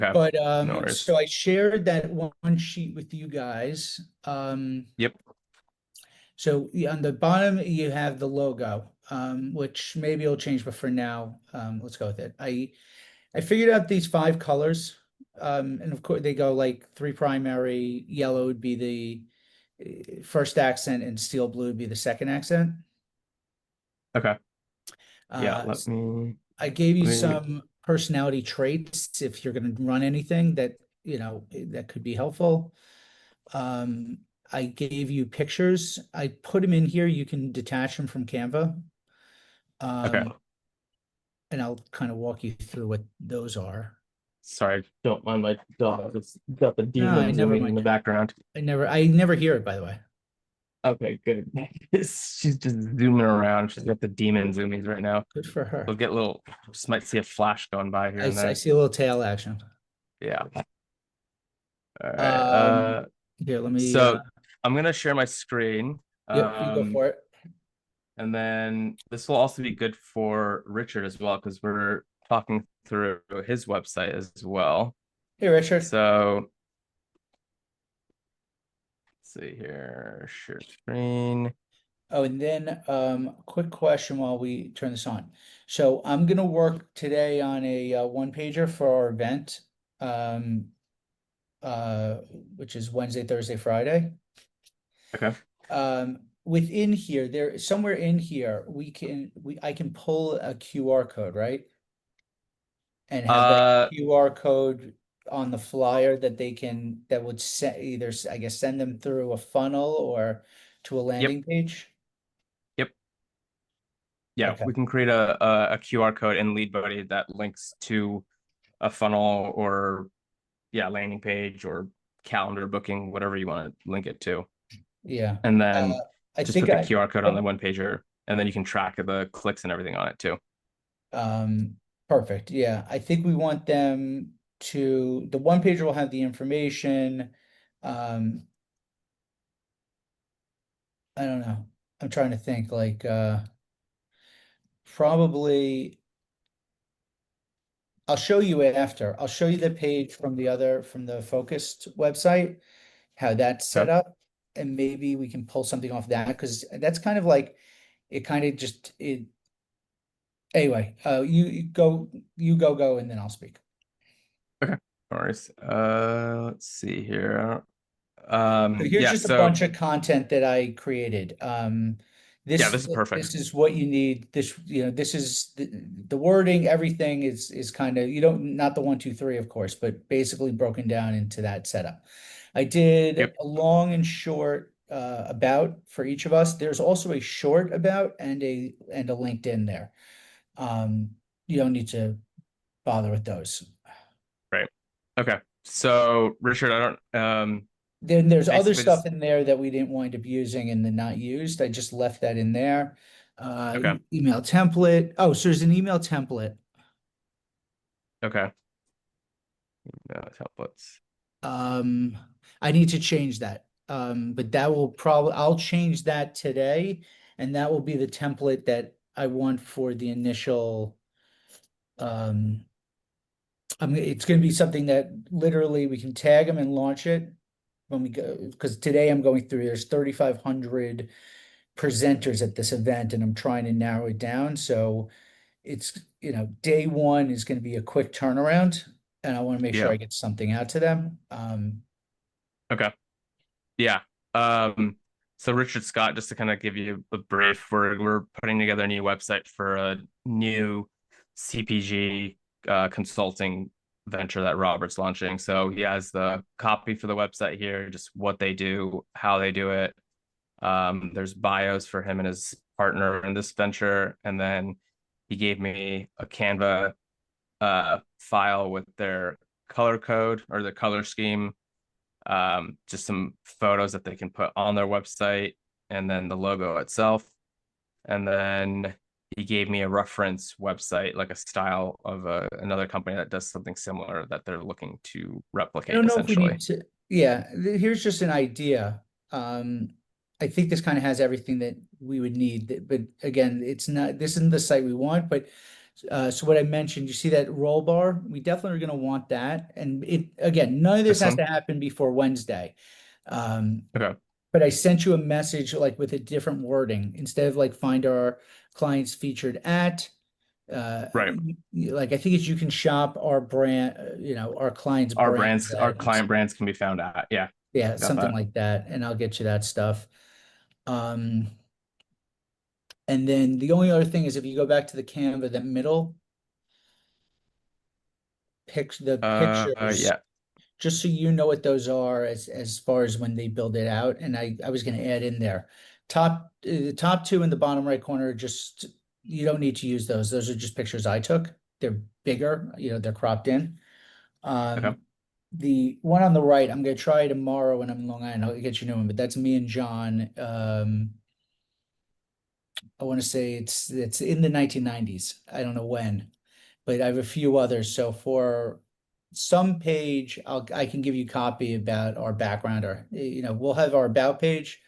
Okay. But No so worries. I shared that one sheet with you guys. Yep. So on the bottom you have the logo, which maybe will change, but for now, let's go with it. I figured out these five colors, and of course they go like three primary. Yellow would be the first accent, and steel blue would be the second accent. Okay. Yeah. Uh, I gave you Let me, some personality traits if you're going to run anything that that could be helpful. Um, I gave you pictures. I put them in here. You can detach them from Canva. okay. Um, and I'll kind of walk you through what those are. Sorry. Don't mind my dog. It's got the No, I demon never zooming in mind. the background. I never hear it, by the way. Okay, good. She's just zooming around. She's got the demon zoomies right now. Good for We'll her. get little, just might see a flash going by here and I there. see a little tail action. Yeah. All right. Um, Here, let me, So I'm gonna share my screen. yep, you go for it. And then this will also be good for Richard as well, because we're talking through his website as well. Hey, Richard. So let's see here, share screen. Oh, and then quick question while we turn this on. So I'm gonna work today on a one pager for our event, um, uh, which is Wednesday, Thursday, Friday. Okay. Within here, there somewhere in here, I can pull a QR code, right? And have that Uh, QR code on the flyer that that would set either, I guess, send them through a funnel or to a yep, landing page. yep. Yeah, Okay. we can create a QR code in LeadBuddy that links to a funnel or yeah, landing page or calendar booking, whatever you want to link it to. Yeah. And Uh, then I just think put the I, QR code on the oh, one pager, and then you can track the clicks and everything on it too. perfect. Yeah. I think we want them the one pager will have the information. Um, I don't know. I'm trying to think like, probably I'll show you after. I'll show you the page from the focused website, how that's set Okay. up. And maybe we can pull something off that because that's kind of like it kind of just it anyway, you go, and then I'll speak. Okay. No worries. Let's see here. So here's Yeah, just a so bunch of content that I created. yeah, This this is perfect. this is what you need. This is the wording. Everything is kind of you don't not the one, two, three, of course, but basically broken down into that setup. I did Yep. a long and short about for each of us. There's also a short about and a LinkedIn there. Um, you don't need to bother with those. Right. Okay. So Richard, I don't Then there's other basically stuff just in there that we didn't wind up using and then not used. I just left that in there. okay. Email template. Oh, so there's an email template. Okay. No templates. Um, I need to change that. But that will probably I'll change that today, and that will be the template that I want for the initial. Um, it's going to be something that literally we can tag them and launch it when we go because today I'm going through. There's 3,500 presenters at this event and I'm trying to narrow it down. So it's, day one is going to be a quick turnaround and I want to make sure Yeah. I get something out to them. Okay. Yeah. Um, so Richard Scott, just to kind of give you a brief, we're putting together a new website for a new CPG consulting venture that Robert's launching. So he has the copy for the website here, just what they do, how they do it. There's bios for him and his partner in this venture, and then he gave me a Canva file with their color code or the color scheme, just some photos that they can put on their website, and then the logo itself. And then he gave me a reference website, like a style of another company that does something similar that they're looking to I replicate don't know if we essentially. need to, yeah, here's just an idea. Um, I think this kind of has everything that we would need, but again, this isn't the site we want, but So what I mentioned, you see that roll bar? We definitely are going to want that. And it again, none of this This has one? to happen before Wednesday. Um, Okay. but I sent you a message like with a different wording instead of like find our clients featured at. Right. Like I think it's you can shop our brand, our clients' Our brands brands, our at. client brands can be found at. Yeah, Yeah, got something that. like that, and I'll get you that stuff. Um, and then the only other thing is if you go back to the Canva, that middle the pictures, Yeah. just so you know what those are as far as when they build it out. And I was going to add in there, the top two in the bottom right corner, just you don't need to use those. Those are just pictures I took. They're bigger, they're cropped in. Okay. Um, the one on the right, I'm gonna try tomorrow when I'm in Long Island. I'll get you new one, but that's me and John. I want to say it's in the 1990s. I don't know when, but I have a few others. So for some page, I can give you copy about our background, or we'll have our about page.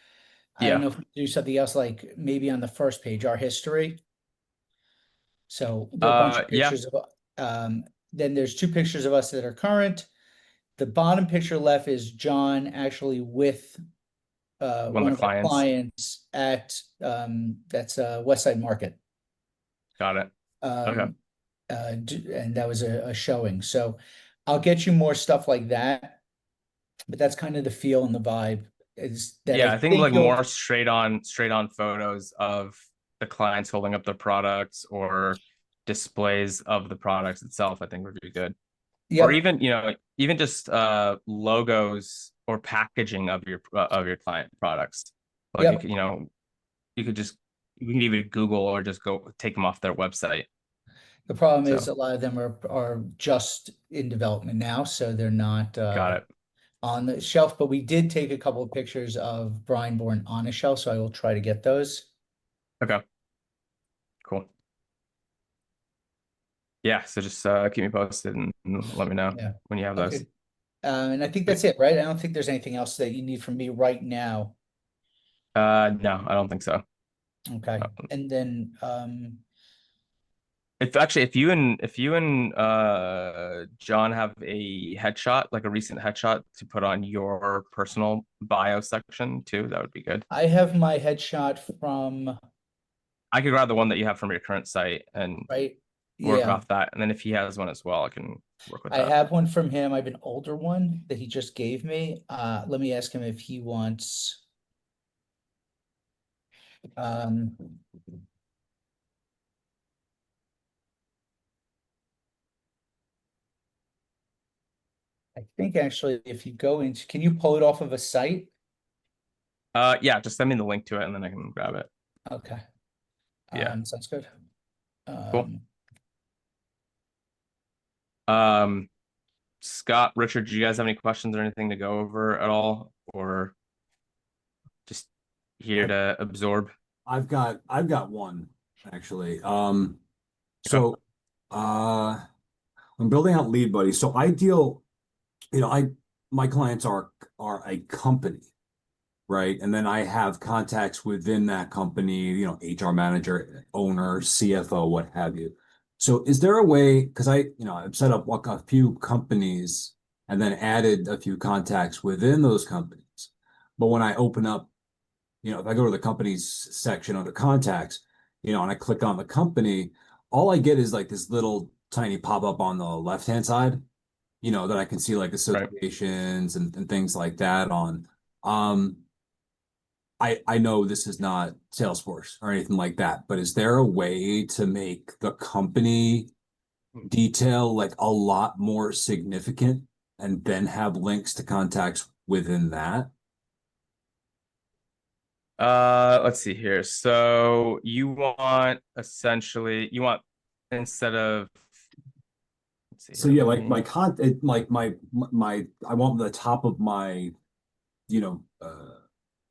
I don't Yeah. know if we do something else like maybe on the first page, our history. So there are a bunch of Yeah. pictures of then there's two pictures of us that are current. The bottom picture left is John actually with One one of the of our clients. clients at that's West Side Market. Got it. Okay. Um, and that was a showing. So I'll get you more stuff like that, but that's kind of the feel and the vibe is that I Yeah, I think think like you'll. more straight on photos of the clients holding up their products or displays of the products itself, I think would be good. Or Yep, even, even just logos or packaging of your client products. Like yep. you could just you can even Google or just go take them off their website. The problem is So a lot of them are just in development now, so they're not got it. on the shelf. But we did take a couple of pictures of Brian Bourne on a shelf, so I will try to get those. Okay, cool. Yeah, so just keep me posted and let me know Yeah. when you have those. Okay. And I think Sweet. that's it, right? I don't think there's anything else that you need from me right now. No, I don't think so. Okay. And then If actually, if you and John have a headshot, like a recent headshot to put on your personal bio section too, that would be good. I have my headshot from, I could grab the one that you have from your current site and right? work Yeah. off that. And then if he has one as well, I can work with I that. have one from him. I have an older one that he just gave me. Let me ask him if he wants um I think actually if you go into, can you pull it off of a site? Yeah, just send me the link to it and then I can grab it. Okay. Yeah, Sounds good. cool. Um, Um, Scott, Richard, do you guys have any questions or anything to go over at all, or just here I've to absorb? I've got one actually. Okay, So uh I'm building out LeadBuddy. So I deal, I my clients are a company, right? And then I have contacts within that company, HR manager, owner, CFO, what have you. So is there a way, because I've set up a few companies and then added a few contacts within those companies. But when I open up, if I go to the companies section under contacts, and I click on the company, all I get is like this little tiny pop-up on the left-hand side, that I can see like right. associations and things like that on. Um, I know this is not Salesforce or anything like that, but is there a way to make the company detail like a lot more significant and then have links to contacts within that? Let's see here. So you want essentially you want instead of let's see So here, yeah, let like my me content, like my, I want the top of my, you know,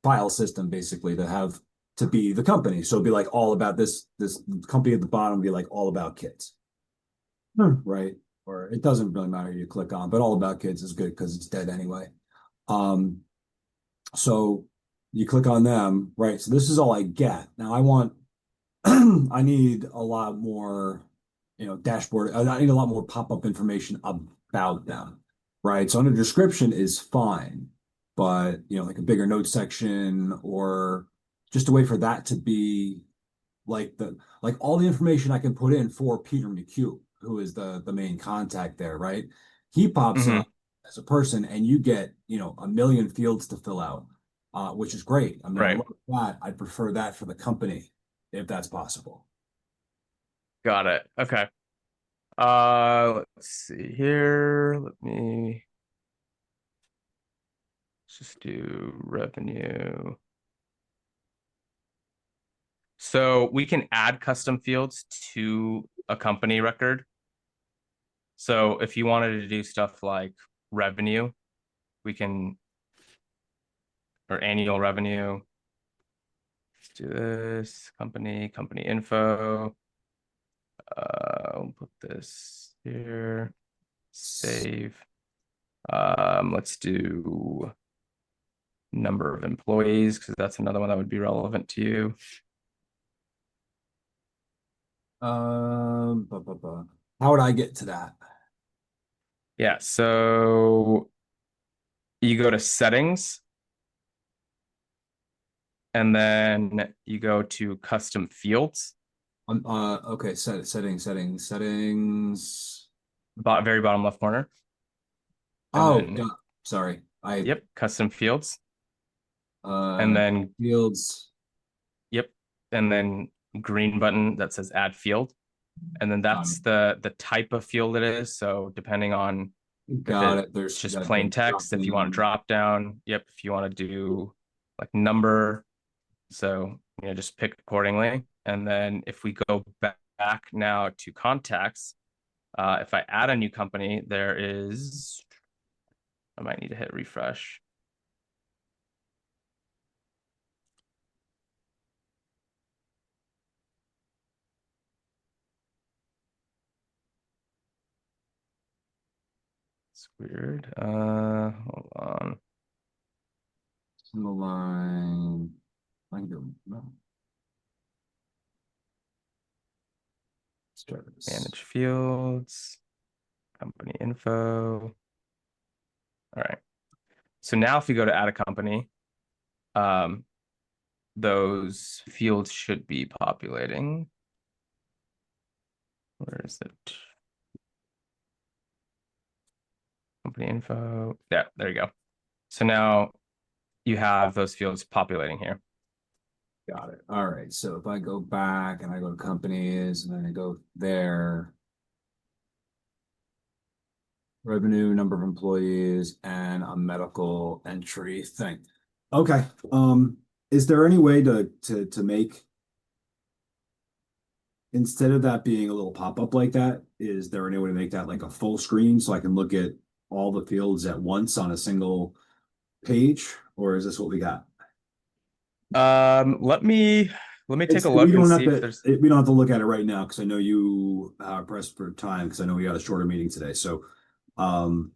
file system basically to be the company. So it'd be like all about this company at the bottom be like all about kids, right? Or it doesn't really matter who you click on, but all about kids is good because it's dead anyway. Um, so you click on them, right? So this is all I get. Now I want, I need a lot more. dashboard. I need a lot more pop-up information about them, right? So under description is fine, but like a bigger note section or just a way for that to be like all the information I can put in for Peter McHugh, who is the main contact there, right? He pops Hmm. up as a person and you get, a million fields to fill out, which is great. I mean, I Right. love that. I prefer that for the company if that's possible. Got it. Okay. Let's see here. Let's just do revenue. So we can add custom fields to a company record. So if you wanted to do stuff like revenue, we can, or annual revenue. Let's do this company info. We'll put this here. Save. Let's do number of employees because that's another one that would be relevant to you. How would I get to that? Yeah, so you go to settings and then you go to custom fields. Okay, settings. Very bottom left corner. And Oh, then, sorry. yep, custom fields. And Uh, then, fields. yep, and then green button that says add field. And then that's the type of field it is. So depending on if Got it's it. There's just got the plain drop text, if you want to down. drop down, yep, if you want to do like number, so just pick accordingly. And then if we go back now to contacts, if I add a new company, I might need to hit refresh. It's weird. Hold on. Single line. I can do no. Let's try this. Manage fields, company info. All right. So now if we go to add a company, um, those fields should be populating. Where is it? Company info. Yeah, there you go. So now you have those fields populating here. Got it. All right. So if I go back and I go to companies and then I go there, revenue, number of employees, and a medical entry thing. Okay. Is there any way to make instead of that being a little pop-up like that, is there any way to make that like a full screen so I can look at all the fields at once on a single page? Or is this what we got? Let me take It's a we look and don't have see if to there's we don't have to look at it right now because I know you are pressed for time because I know we got a shorter meeting today. So um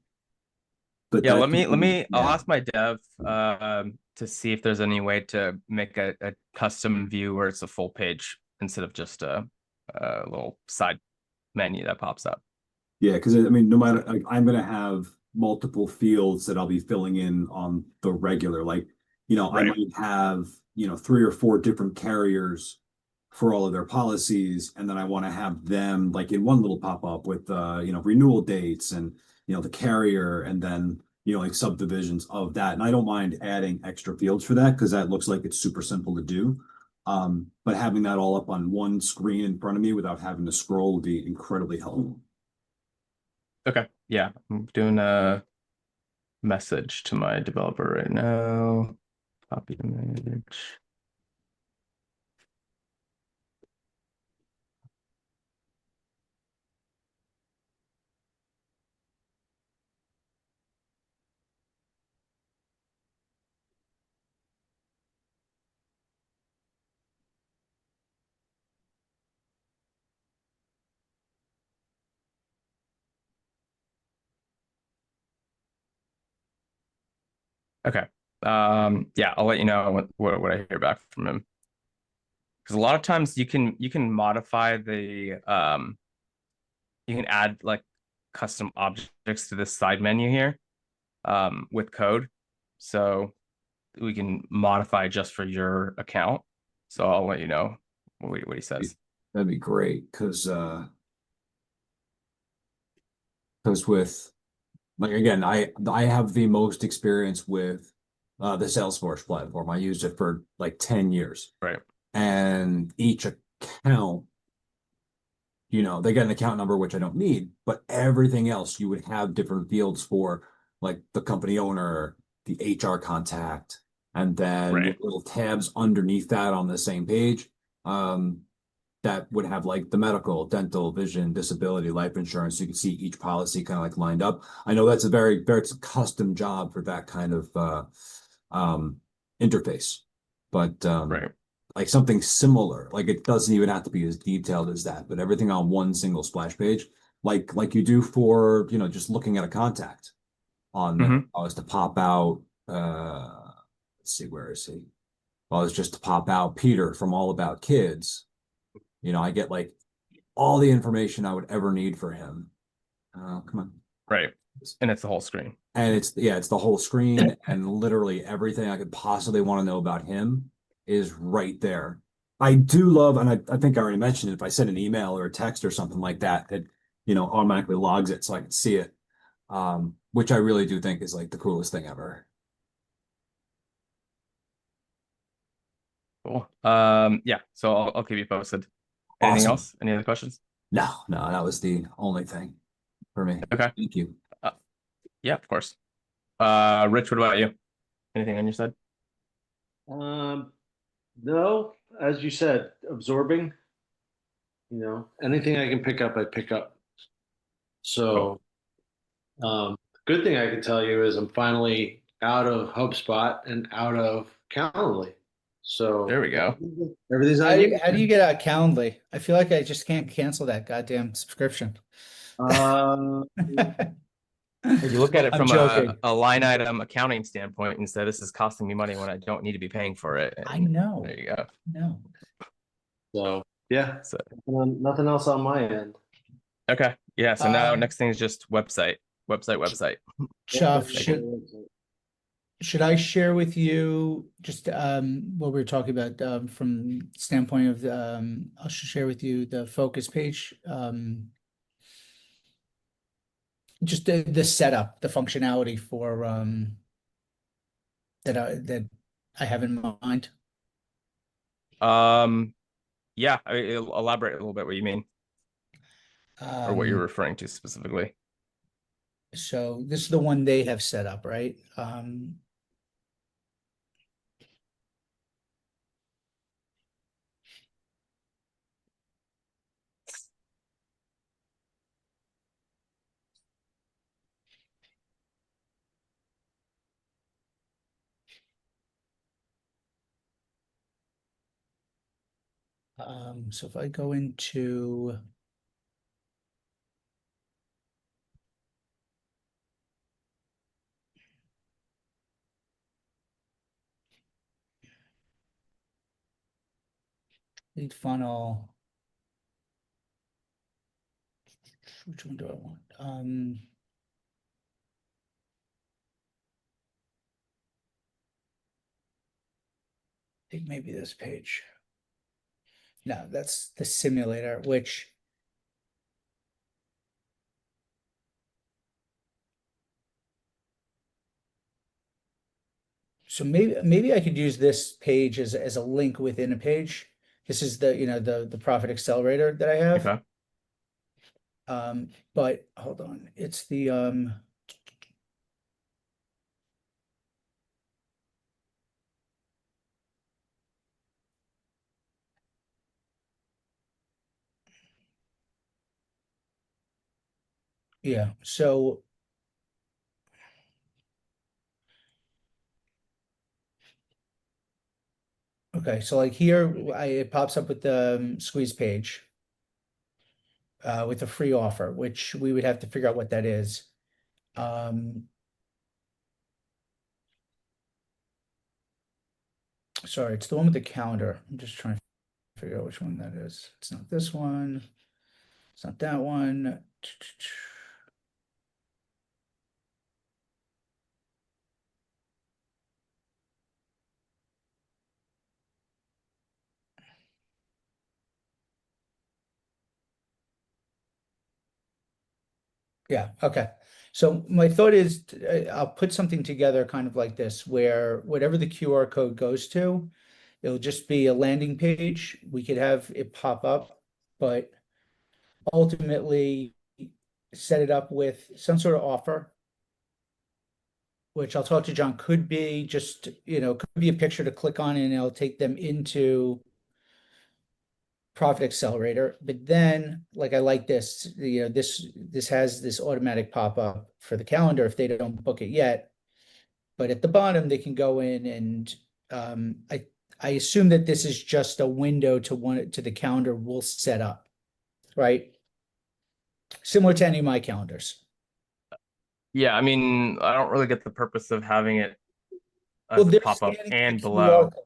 but yeah, that could be I'll yeah. ask my dev to see if there's any way to make a custom view where it's a full page instead of just a little side menu that pops up. Yeah, because I mean, no matter like I'm gonna have multiple fields that I'll be filling in on the regular. Like, I Right. might have, three or four different carriers for all of their policies, and then I want to have them like in one little pop-up with renewal dates and the carrier and then like subdivisions of that. And I don't mind adding extra fields for that because that looks like it's super simple to do. But having that all up on one screen in front of me without having to scroll would be incredibly helpful. Okay. Yeah, I'm doing a message to my developer right now. Copy image. Okay. Yeah, I'll let you know what I hear back from him. Because a lot of times you can modify you can add like custom objects to this side menu here with code. So we can modify just for your account. So I'll let you know what he says. That'd be great because with like again, I have the most experience with the Salesforce platform. I used it for like 10 years. Right. And each account, they get an account number, which I don't need, but everything else you would have different fields for, like the company owner, the HR contact, and then Right. little tabs underneath that on the same page. That would have like the medical, dental, vision, disability, life insurance. You can see each policy kind of like lined up. I know that's a very custom job for that kind of interface, but Right. like something similar, like it doesn't even have to be as detailed as that, but everything on one single splash page, like you do for, just looking at a contact on there. Mm-hmm. I was to pop out, let's see, where is he? Well, it's just to pop out Peter from All About Kids. I get like all the information I would ever need for him. Come on. Right. And it's the whole screen. And it's the whole screen and literally everything I could possibly want to know about him is right there. I do love, and I think I already mentioned it, if I send an email or a text or something like that, it, automatically logs it so I can see it. Which I really do think is like the coolest thing ever. Cool. Yeah, so I'll keep you posted. Anything Awesome. else? Any other questions? No, that was the only thing for me. Okay. Thank you. Uh, yeah, of course. Rich, what about you? Anything on your side? No, as you said, absorbing, anything I can pick up, I pick up. Cool. So, good thing I can tell you is I'm finally out of HubSpot and out of Calendly. So There we go. everything's How on do you. you, how do you get out Calendly? I feel like I just can't cancel that goddamn subscription. Uh, You look at it I'm from joking. a line item accounting standpoint and say this is costing me money when I don't need to be paying for it. I And know. there you go. No. so yeah, So nothing else on my end. okay. Yeah. So now Um, next thing is just website. Chuff, That's should I share with you just what we were talking about from standpoint of I'll share with you the focus page, just the setup, the functionality for that I have in mind. Yeah. Elaborate a little bit what you mean or what you're Um, referring to specifically. so this is the one they have set up, right? So if I go into lead funnel, which one do I want? I think maybe this page. No, that's the simulator, which so maybe I could use this page as a link within a page. This is the profit accelerator that I have. Okay. But hold on, it's the yeah, so okay, so like here it pops up with the squeeze page with a free offer, which we would have to figure out what that is. Sorry, it's the one with the calendar. I'm just trying to figure out which one that is. It's not this one. It's not that one. Yeah, okay. So my thought is I'll put something together kind of like this where whatever the QR code goes to, it'll just be a landing page. We could have it pop up, but ultimately set it up with some sort of offer, which I'll talk to John, could be just, could be a picture to click on and it'll take them into Profit Accelerator. But then, like, I like this, this has this automatic pop-up for the calendar if they don't book it yet. But at the bottom, they can go in and I assume that this is just a window to the calendar we'll set up, right? Similar to any of my calendars. Yeah, I mean, I don't really get the purpose of having it Well, as a they're pop-up scanning a and QR below. code.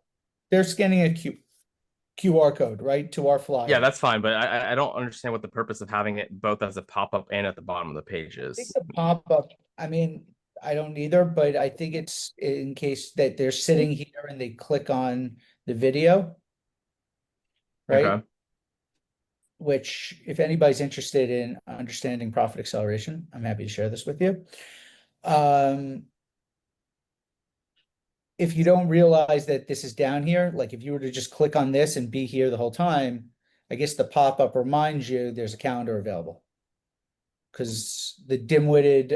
They're scanning a QR code, right, to our Yeah, flyer. that's fine, but I don't understand what the purpose of having it both as a pop-up and at the bottom of the page I think is. the pop-up, I mean, I don't either, but I think it's in case that they're sitting here and they click on the video, right? Okay. Which, if anybody's interested in understanding profit acceleration, I'm happy to share this with you. If you don't realize that this is down here, like if you were to just click on this and be here the whole time, I guess the pop-up reminds you there's a calendar available. Because the dim-witted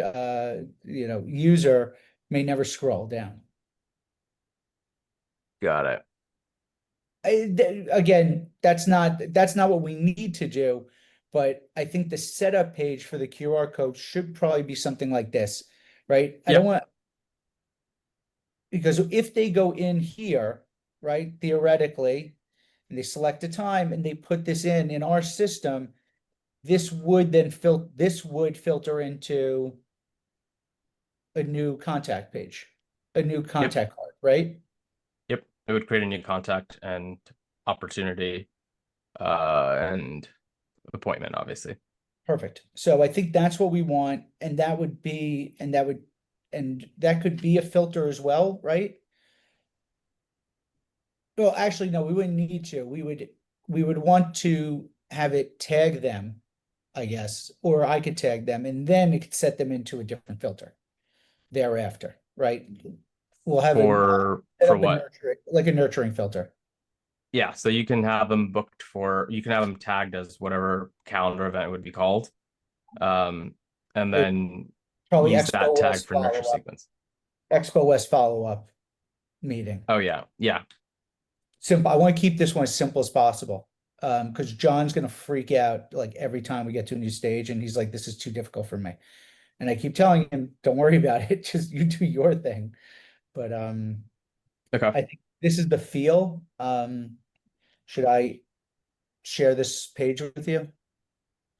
user may never scroll down. Got it. Again, that's not what we need to do, but I think the setup page for the QR code should probably be something like this, right? I don't Yeah. want, because if they go in here, right, theoretically, and they select a time and they put this in our system, this would filter into a new contact page, a new Yep. contact card, right? Yep. It would create a new contact and opportunity and appointment, obviously. Perfect. So I think that's what we want, and that could be a filter as well, right? Well, actually, no, we wouldn't need to. We would want to have it tag them, I guess, or I could tag them, and then it could set them into a different filter thereafter, right? We'll have set For up what? like a nurturing filter. Yeah, so you can have them booked for, you can have them tagged as whatever calendar event would be called. And It then probably use that tag for nurture sequence. Expo West follow-up meeting. Oh yeah. Yeah. Simple. I want to keep this one as simple as possible. Because John's gonna freak out like every time we get to a new stage, and he's like, "This is too difficult for me." And I keep telling him, "Don't worry about it. Just you do your thing." But Okay. I think this is the feel. Should I share this page with you?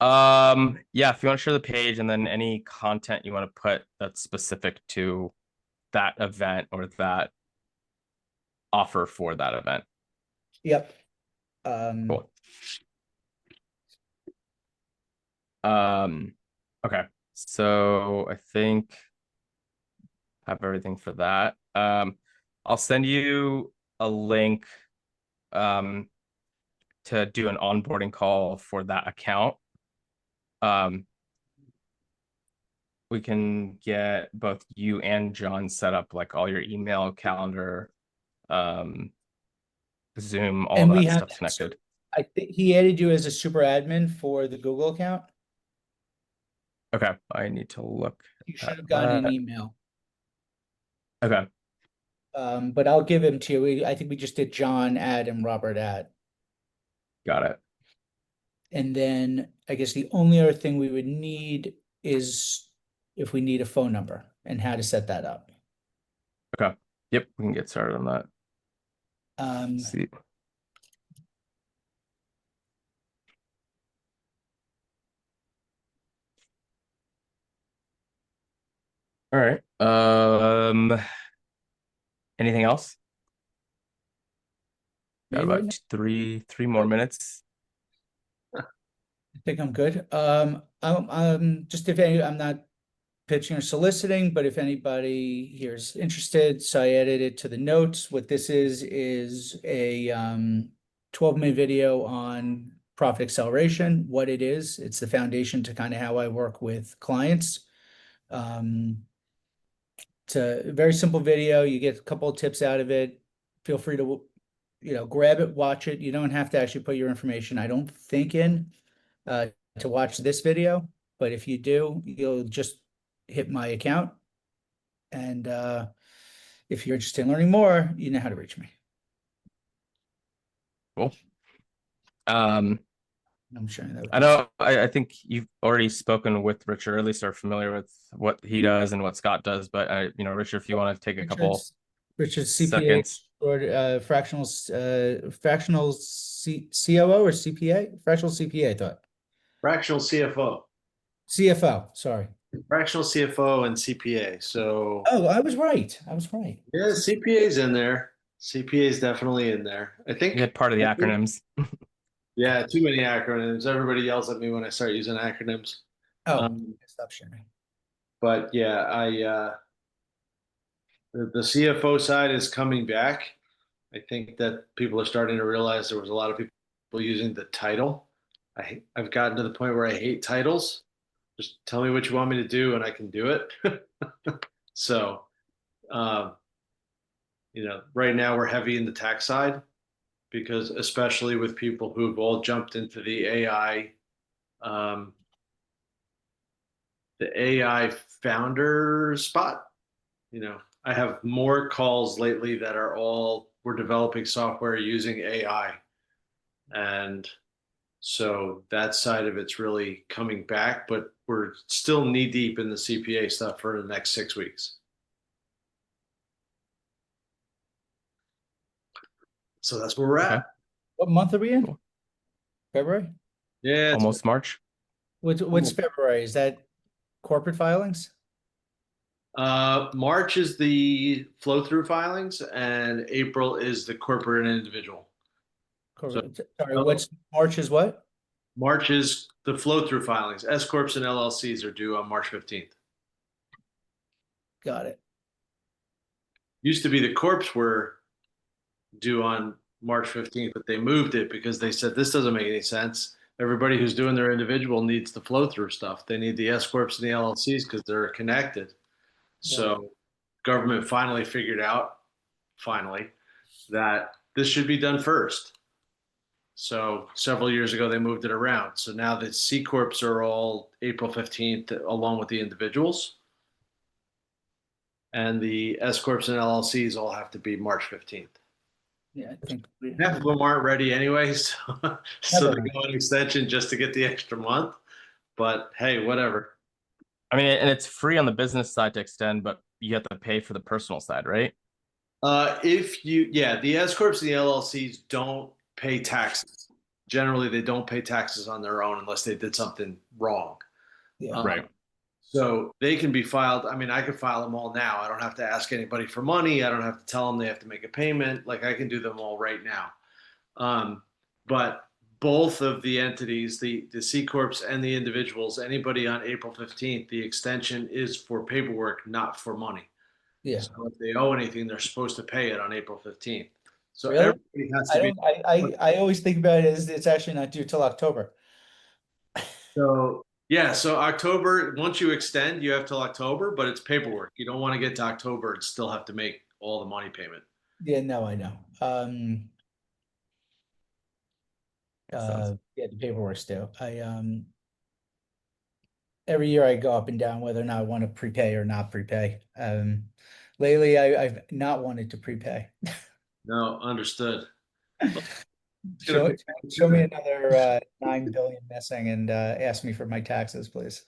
Yeah, if you want to share the page and then any content you want to put that's specific to that event or that offer for that event. Yep. Cool. Okay. So I think I have everything for that. I'll send you a link to do an onboarding call for that account. We can get both you and John set up, like all your email, calendar, Zoom, all And we that have, stuff connected. I think he added you as a super admin for the Google account. Okay, I need to look You should at have gotten an that. email. Okay, But I'll give him to you. I think we just did John add and Robert add. got it. And then I guess the only other thing we would need is if we need a phone number and how to set that up. Okay, yep, we can get started on that. Um, See. All right. Anything else? Got me right now? about three more minutes. I think I'm good. Just if any, I'm not pitching or soliciting, but if anybody here is interested, so I added it to the notes. What this is a 12-minute video on profit acceleration, what it is. It's the foundation to kind of how I work with clients. It's a very simple video. You get a couple of tips out of it. Feel free to, grab it, watch it. You don't have to actually put your information, I don't think, in to watch this video, but if you do, you'll just hit my account. And if you're interested in learning more, you know how to reach me. Cool. I'm sharing that with I know I think you've already spoken with Richard, or at least are familiar with what he does and what Scott does. But Richard, if you want to take a couple Richard's CPA seconds. or fractional COO or CPA? Fractional CPA, I thought. Fractional CFO. CFO, sorry. Fractional CFO and CPA. So Oh, I was right. yeah, CPA's in there. CPA's definitely in there. I think You had part of the acronyms. yeah, too many acronyms. Everybody yells at me when I start using acronyms. Oh, stop sharing. But yeah, the CFO side is coming back. I think that people are starting to realize there was a lot of people using the title. I've gotten to the point where I hate titles. Just tell me what you want me to do and I can do it. So, um, right now we're heavy in the tax side because especially with people who've all jumped into um, the AI founder spot. I have more calls lately that are all we're developing software using AI. And so that side of it's really coming back, but we're still knee deep in the CPA stuff for the next 6 weeks. So that's where we're Okay. at. What month are we in? Cool. February? Yeah, Almost March. What's February? Is that corporate filings? March is the flow through filings, and April is the corporate and individual. Corporate. Sorry, what's March is what? March is the flow through filings. S corps and LLCs are due on March 15th. Got it. Used to be the corps were due on March 15th, but they moved it because they said this doesn't make any sense. Everybody who's doing their individual needs the flow through stuff. They need the S corps and the LLCs because they're connected. So government finally figured out, that this should be done first. So several years ago, they moved it around. So now the C Corps are all April 15th, along with the individuals. And the S Corps and LLCs all have to be March 15th. Yeah, I think Half of them aren't ready anyways. So Never. they go on extension just to get the extra month. But hey, whatever. I mean, and it's free on the business side to extend, but you have to pay for the personal side, right? The S Corps and the LLCs don't pay taxes. Generally, they don't pay taxes on their own unless they did something wrong. Yeah. Right. So they can be filed. I mean, I could file them all now. I don't have to ask anybody for money. I don't have to tell them they have to make a payment. Like I can do them all right now. But both of the entities, the C Corps and the individuals, anybody on April 15th, the extension is for paperwork, not for money. Yeah. So if they owe anything, they're supposed to pay it on April 15th. So Really? everybody has to be. I always think about it as it's actually not due till October. So yeah, so October, once you extend, you have till October, but it's paperwork. You don't want to get to October and still have to make all the money payment. Yeah, no, I know. Sounds- Yeah, the paperwork's due. Every year I go up and down whether or not I want to prepay or not prepay. Lately I've not wanted to prepay. No, understood. Show me another 9 billion missing and ask me for my taxes, please.